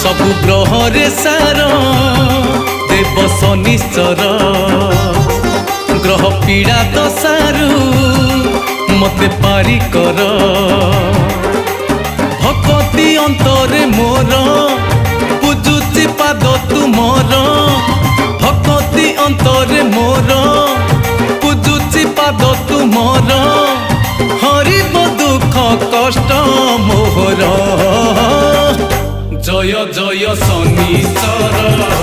सबु ग्रहरे सार देव शनिश्चर ग्रह पीड़ा दशारू मते पारी कर भक्ति अंतरे मोर पूजुची पाद तुमर भक्ति अंतरे मोर पूजुची पाद तुमर हरिब दुख कष्ट मोहर जय जय शनिश्चर।